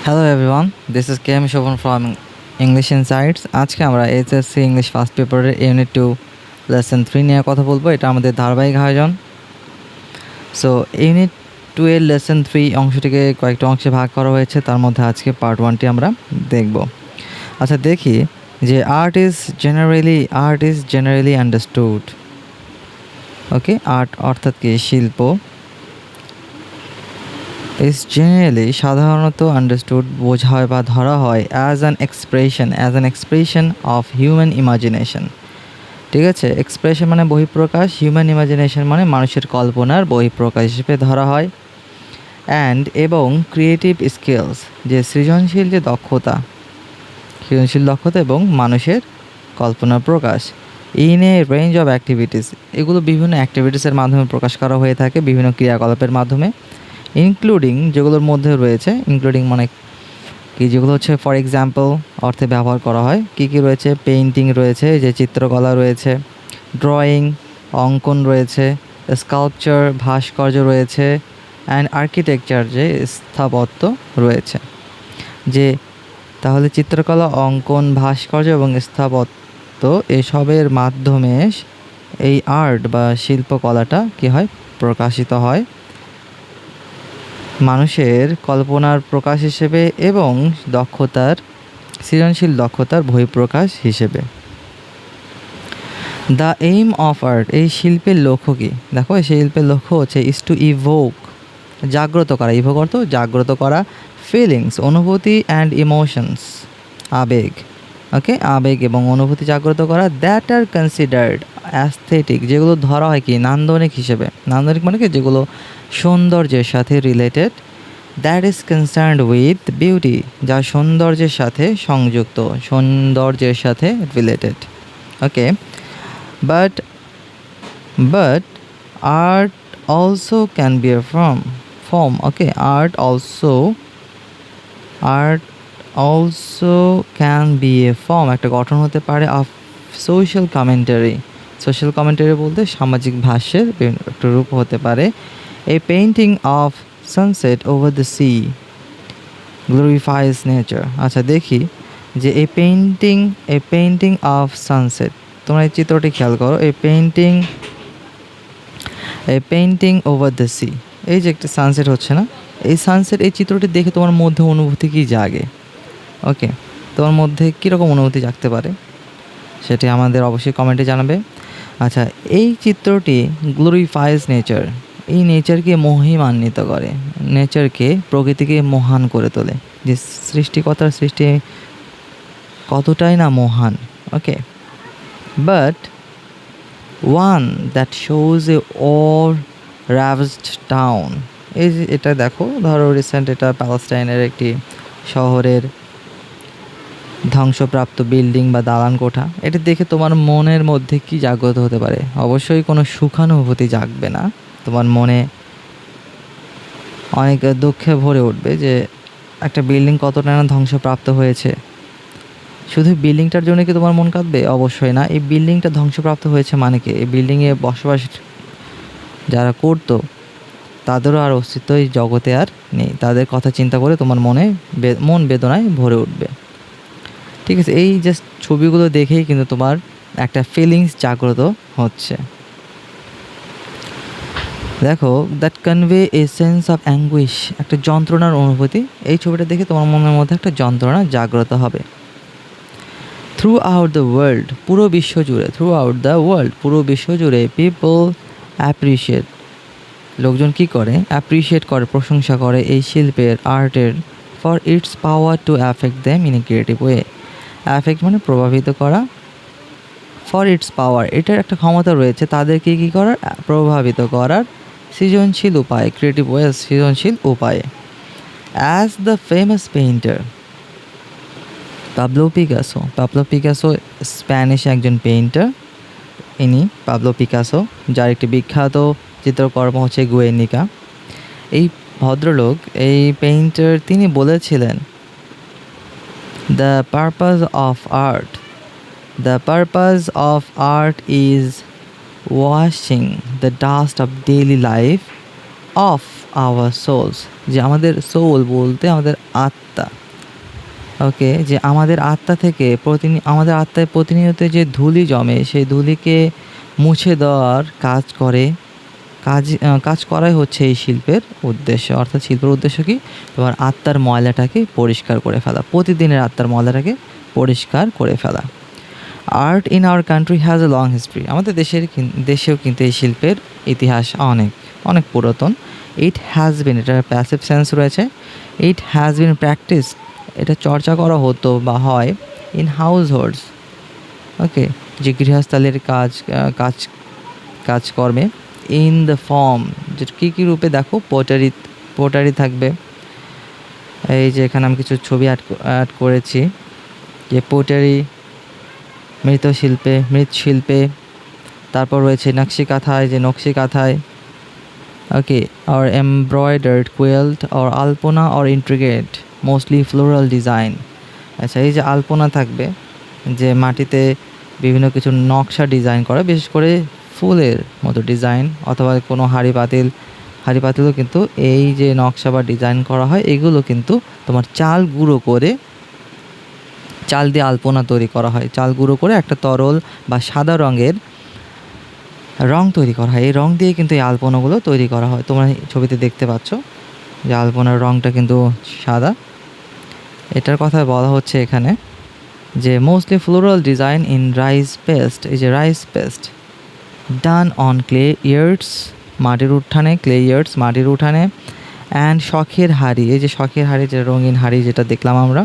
Hello everyone, this is K M Shovon from English Insights. আজকে আমরা HSC English first পেপারের unit 2 lesson 3 নিয়ে কথা বলবো। এটা আমাদের ধারাবাহিক আয়োজন। সো ইউনিট 2 এর লেসন 3 অংশটিকে কয়েকটা অংশে ভাগ করা হয়েছে, তার মধ্যে আজকে পার্ট 1টি আমরা দেখব। আচ্ছা, দেখি যে art is generally understood. Okay, art অর্থাৎ কি? শিল্প ইজ জেনারেলি সাধারণত আন্ডারস্টুড বোঝা হয় বা ধরা হয় as an expression of human imagination. ঠিক আছে, এক্সপ্রেশন মানে বহিঃপ্রকাশ, হিউম্যান ইমাজিনেশন মানে মানুষের কল্পনার বহিঃপ্রকাশ হিসেবে ধরা হয়। এবং ক্রিয়েটিভ স্কিলস, যে সৃজনশীল দক্ষতা এবং মানুষের কল্পনার প্রকাশ in a range of activities. এগুলো বিভিন্ন অ্যাক্টিভিটিসের মাধ্যমে প্রকাশ করা হয়ে থাকে, বিভিন্ন ক্রিয়াকলাপের মাধ্যমে। ইনক্লুডিং, যেগুলোর মধ্যে রয়েছে, ইনক্লুডিং মানে কি, যেগুলো হচ্ছে ফর এক্সাম্পল অর্থে ব্যবহার করা হয়। কী কী রয়েছে? পেইন্টিং রয়েছে, যে চিত্রকলা রয়েছে, ড্রয়িং অঙ্কন রয়েছে, স্কাল্পচার ভাস্কর্য রয়েছে, অ্যান্ড আর্কিটেকচার যে স্থাপত্য রয়েছে। যে তাহলে চিত্রকলা, অঙ্কন, ভাস্কর্য এবং স্থাপত্য এসবের মাধ্যমে এই আর্ট বা শিল্পকলাটা কী হয়? প্রকাশিত হয় মানুষের কল্পনার প্রকাশ হিসেবে এবং সৃজনশীল দক্ষতার বহিঃপ্রকাশ হিসেবে। দ্য এইম অফ আর্ট, এই শিল্পের লক্ষ্য কী? দেখো, এই শিল্পের লক্ষ্য হচ্ছে ইজ টু ইভোক, জাগ্রত করা, ইভোক অর্থ জাগ্রত করা, ফিলিংস অনুভূতি, অ্যান্ড ইমোশনস আবেগ। ওকে, আবেগ এবং অনুভূতি জাগ্রত করা, দ্যাট আর কনসিডার্ড অ্যাস্থেটিক, যেগুলো ধরা হয় কি নান্দনিক হিসেবে। নান্দনিক মানে কি? যেগুলো সৌন্দর্যের সাথে related. That is concerned with beauty, যা সৌন্দর্যের সাথে সংযুক্ত, সৌন্দর্যের সাথে related. Okay, but art also can be a form. Okay, art also can be a form, একটা গঠন হতে পারে of social commentary. Social commentary বলতে সামাজিক ভাষ্যের একটা রূপ হতে পারে। A painting of sunset over the sea glorifies nature. আচ্ছা, দেখি যে এই পেইন্টিং অফ সানসেট, তোমরা এই চিত্রটি খেয়াল করো। এই পেইন্টিং ওভার দ্য সি, এই যে একটা সানসেট হচ্ছে না, এই সানসেট, এই চিত্রটি দেখে তোমার মধ্যে অনুভূতি কী জাগে? ওকে, তোমার মধ্যে কীরকম অনুভূতি জাগতে পারে সেটি আমাদের অবশ্যই কমেন্টে জানাবে। আচ্ছা, এই চিত্রটি গ্লোরিফাইজ নেচার, এই নেচারকে মহিমান্বিত করে, নেচারকে, প্রকৃতিকে মহান করে তোলে, যে সৃষ্টিকর্তার সৃষ্টি কতটাই না মহান। Okay, but one that shows a war ravaged town. এই যে এটা দেখো, ধরো রিসেন্ট এটা প্যালেস্টাইনের একটি শহরের ধ্বংসপ্রাপ্ত বিল্ডিং বা দালান কোঠা, এটা দেখে তোমার মনের মধ্যে কি জাগ্রত হতে পারে? অবশ্যই কোনো সুখানুভূতি জাগবে না, তোমার মনে অনেক দুঃখে ভরে উঠবে যে একটা বিল্ডিং কতটা না ধ্বংসপ্রাপ্ত হয়েছে। শুধু বিল্ডিংটার জন্য কি তোমার মন কাঁদবে? অবশ্যই না। এই বিল্ডিংটা ধ্বংসপ্রাপ্ত হয়েছে মানে কি, এই বিল্ডিংয়ে বসবাস যারা করতো তাদেরও আর অস্তিত্ব এই জগতে আর নেই। তাদের কথা চিন্তা করে তোমার মন বেদনায় ভরে উঠবে। ঠিক আছে, এই জাস্ট ছবিগুলো দেখেই কিন্তু তোমার একটা ফিলিংস জাগ্রত হচ্ছে। দেখো, that convey a sense of anguish, একটা যন্ত্রণার অনুভূতি। এই ছবিটা দেখে তোমার মনের মধ্যে একটা যন্ত্রণা জাগ্রত হবে। থ্রু আউট দ্য ওয়ার্ল্ড, পুরো বিশ্ব জুড়ে পিপল অ্যাপ্রিসিয়েট, লোকজন কী করে? অ্যাপ্রিসিয়েট করে, প্রশংসা করে এই শিল্পের, আর্টের, for its power to affect them in a creative way. Affect মানে প্রভাবিত করা, ফর ইটস পাওয়ার, এটার একটা ক্ষমতা রয়েছে তাদেরকে কী করার? প্রভাবিত করার, সৃজনশীল উপায়, ক্রিয়েটিভ ওয়ে, সৃজনশীল উপায়ে। As the famous painter Pablo Picasso Spanish একজন পেইন্টার। ইনি পাবলো পিকাসো, যার একটি বিখ্যাত চিত্রকর্ম হচ্ছে গুয়ের্নিকা। এই ভদ্রলোক, এই পেইন্টার, তিনি বলেছিলেন, the purpose of art is washing the dust of daily life of our souls, যে আমাদের সোল বলতে আমাদের আত্মা, ওকে, যে আমাদের আত্মা থেকে আমাদের আত্মায় প্রতিনিয়ত যে ধুলি জমে সেই ধুলিকে মুছে দেওয়ার কাজ করাই হচ্ছে এই শিল্পের উদ্দেশ্য। অর্থাৎ শিল্পের উদ্দেশ্য কি, তোমার আত্মার ময়লাটাকে পরিষ্কার করে ফেলা, প্রতিদিনের আত্মার ময়লাটাকে পরিষ্কার করে ফেলা। Art in our country has a long history, আমাদের দেশেও কিন্তু এই শিল্পের ইতিহাস অনেক অনেক পুরাতন। ইট হ্যাজ বিন, এটার প্যাসিভ সেন্স রয়েছে, ইট হ্যাজ বিন প্র্যাকটিস, এটা চর্চা করা হতো বা হয় ইন হাউস হোল্ডস, ওকে, যে গৃহস্থালির কাজকর্মে, ইন দ্য ফর্ম, যে কী রূপে, দেখো পোটারি থাকবে, এই যে এখানে আমি কিছু ছবি অ্যাড করেছি, যে পোটারি, মৃৎশিল্পে, তারপর রয়েছে নকশি কাঁথায়, ওকে, আর এমব্রয়ডার্ড কুইল্ট, আর আলপনা, আর ইন্ট্রিগেট মোস্টলি ফ্লোরাল ডিজাইন। আচ্ছা, এই যে আলপনা থাকবে, যে মাটিতে বিভিন্ন কিছু নকশা ডিজাইন করা, বিশেষ করে ফুলের মতো ডিজাইন, অথবা কোনো হাঁড়ি পাতিলও কিন্তু এই যে নকশা বা ডিজাইন করা হয়, এগুলো কিন্তু তোমার চাল দিয়ে আলপনা তৈরি করা হয়, চাল গুঁড়ো করে একটা তরল বা সাদা রঙের রং তৈরি করা হয়, এই রং দিয়ে কিন্তু এই আলপনাগুলো তৈরি করা হয়। তোমরা ছবিতে দেখতে পাচ্ছ যে আলপনার রংটা কিন্তু সাদা। এটার কথা বলা হচ্ছে এখানে যে mostly floral design in rice paste, এই যে rice paste done on clay yards, মাটির উঠানে, অ্যান্ড শখের হাঁড়ি, এই যে শখের হাঁড়ি, যে রঙিন হাঁড়ি যেটা দেখলাম আমরা,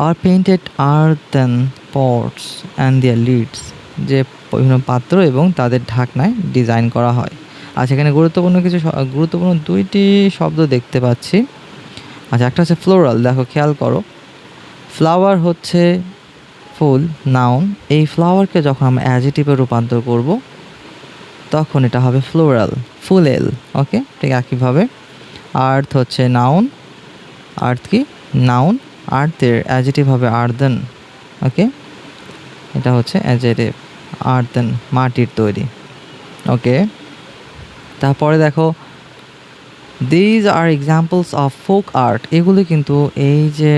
আর painted earthen pots and their lids, যে বিভিন্ন পাত্র এবং তাদের ঢাকনায় ডিজাইন করা হয়। আর সেখানে গুরুত্বপূর্ণ দুইটি শব্দ দেখতে পাচ্ছি। আচ্ছা, একটা হচ্ছে ফ্লোরাল, দেখো খেয়াল করো, ফ্লাওয়ার হচ্ছে ফুল, নাউন, এই ফ্লাওয়ারকে যখন আমরা অ্যাডজেক্টিভে রূপান্তর করব তখন এটা হবে ফুলেল, ওকে, ঠিক একইভাবে আর্থ হচ্ছে নাউন, আর্থের অ্যাডজেক্টিভ হবে আর্দেন, ওকে, এটা হচ্ছে অ্যাডজেক্টিভ আর্দেন, মাটির তৈরি, ওকে। তারপরে দেখো these are examples of folk art, এগুলো কিন্তু এই যে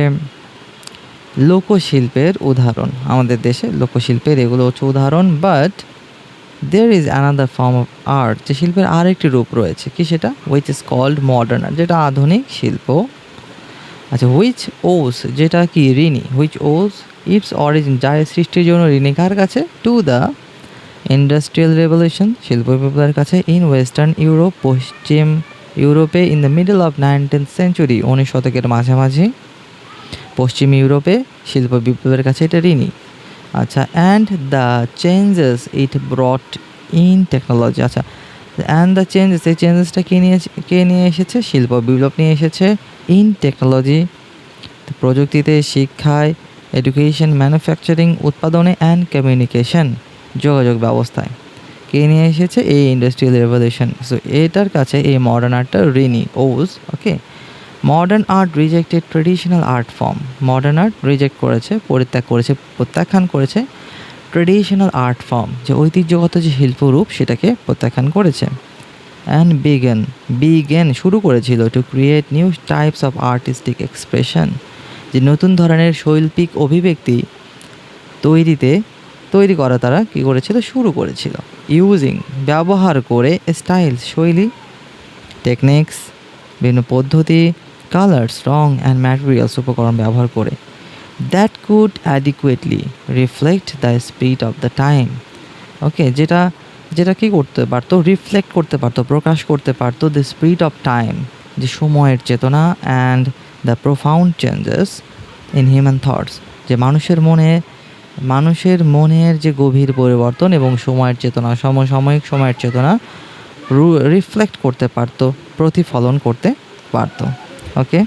লোকশিল্পের উদাহরণ, আমাদের দেশে লোকশিল্পের এগুলো হচ্ছে উদাহরণ। But there is another form of art, যে শিল্পের আরেকটি রূপ রয়েছে, কি সেটা, which is called modern art, যেটা আধুনিক শিল্প। আচ্ছা, হুইচ ওস, যেটা কি ঋণী, হুইচ ওস ইটস অরিজিন, যার সৃষ্টির জন্য ঋণী কার কাছে, টু দ্য ইন্ডাস্ট্রিয়াল রেভলিউশন, শিল্প বিপ্লবের কাছে, ইন ওয়েস্টার্ন ইউরোপ, পশ্চিম ইউরোপে, in the middle of 19th century, 19 শতকের মাঝামাঝি পশ্চিম ইউরোপে শিল্প বিপ্লবের কাছে এটা ঋণী। আচ্ছা, and the changes it ব্রট in technology, আচ্ছা, অ্যান্ড দ্য চেঞ্জেস, এই চেঞ্জেসটা কে নিয়ে এসেছে, শিল্প বিপ্লব নিয়ে এসেছে, ইন টেকনোলজি, প্রযুক্তিতে, শিক্ষায়, এডুকেশন, ম্যানুফ্যাকচারিং, উৎপাদনে, অ্যান্ড কমিউনিকেশন, যোগাযোগ ব্যবস্থায়, কে নিয়ে এসেছে, এই ইন্ডাস্ট্রিয়াল রেভলিউশন। সো এটার কাছে এই মডার্ন আর্টটা ঋণী, owes, okay. Modern art rejected traditional art form, modern art reject করেছে, প্রত্যাখ্যান করেছে ট্রেডিশনাল আর্ট ফর্ম, যে ঐতিহ্যগত যে শিল্পরূপ সেটাকে প্রত্যাখ্যান করেছে। অ্যান্ড বিগেন শুরু করেছিল to create new types of artistic expression, যে নতুন ধরনের শৈল্পিক অভিব্যক্তি তৈরি করা তারা কী করেছিল, শুরু করেছিল। ইউজিং, ব্যবহার করে, স্টাইল, শৈলী, টেকনিক্স, বিভিন্ন পদ্ধতি, কালার্স, রং, অ্যান্ড ম্যাটেরিয়ালস, উপকরণ ব্যবহার করে, that could adequately reflect the spirit of the time, okay, যেটা কী করতে পারতো, রিফ্লেক্ট করতে পারতো, প্রকাশ করতে পারতো দ্য স্পিরিট অফ টাইম, যে সময়ের চেতনা, and the profound changes in human thoughts, যে মানুষের মনের যে গভীর পরিবর্তন এবং সমসাময়িক সময়ের চেতনা রিফ্লেক্ট করতে পারতো, প্রতিফলন করতে পারতো, ওকে।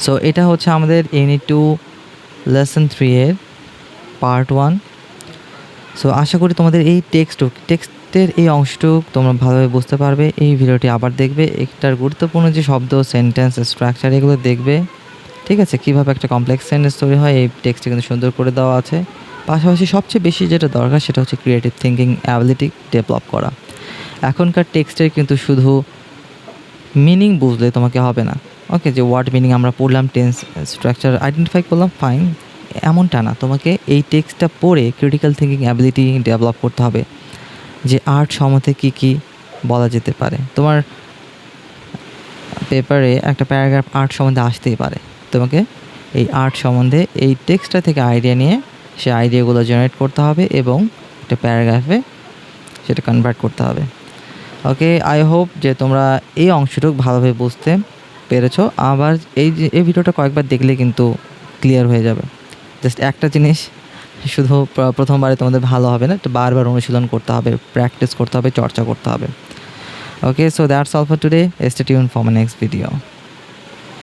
সো এটা হচ্ছে আমাদের ইউনিট 2 লেসন 3 এর পার্ট 1। সো আশা করি তোমাদের এই টেক্সটের এই অংশটুকু তোমরা ভালোভাবে বুঝতে পারবে। এই ভিডিওটি আবার দেখবে, একটার গুরুত্বপূর্ণ যে শব্দ, সেন্টেন্স, স্ট্রাকচার, এগুলো দেখবে, ঠিক আছে, কীভাবে একটা কমপ্লেক্স সেন্টেন্স তৈরি হয়, এই টেক্সটে কিন্তু সুন্দর করে দেওয়া আছে। পাশাপাশি সবচেয়ে বেশি যেটা দরকার সেটা হচ্ছে ক্রিয়েটিভ থিঙ্কিং অ্যাবিলিটি ডেভেলপ করা। এখনকার টেক্সটের কিন্তু শুধু মিনিং বুঝলে তোমাকে হবে না। ওকে, যে ওয়ার্ড মিনিং আমরা পড়লাম, টেন্স স্ট্রাকচার আইডেন্টিফাই করলাম, ফাইন, এমনটা না। তোমাকে এই টেক্সটটা পড়ে ক্রিটিক্যাল থিঙ্কিং অ্যাবিলিটি ডেভেলপ করতে হবে, যে আর্ট সম্বন্ধে কী কী বলা যেতে পারে। তোমার পেপারে একটা প্যারাগ্রাফ আর্ট সম্বন্ধে আসতেই পারে, তোমাকে এই আর্ট সম্বন্ধে এই টেক্সটটা থেকে আইডিয়া নিয়ে সে আইডিয়াগুলো জেনারেট করতে হবে এবং একটা প্যারাগ্রাফে সেটা কনভার্ট করতে হবে। ওকে, আই হোপ যে তোমরা এই অংশটুকু ভালোভাবে বুঝতে পেরেছো। আবার এই ভিডিওটা কয়েকবার দেখলে কিন্তু ক্লিয়ার হয়ে যাবে। জাস্ট একটা জিনিস শুধু প্রথমবারে তোমাদের ভালো হবে না, একটু বারবার অনুশীলন করতে হবে, প্র্যাকটিস করতে হবে, চর্চা করতে হবে। Okay, so that's all for today. Stay tune for my next video.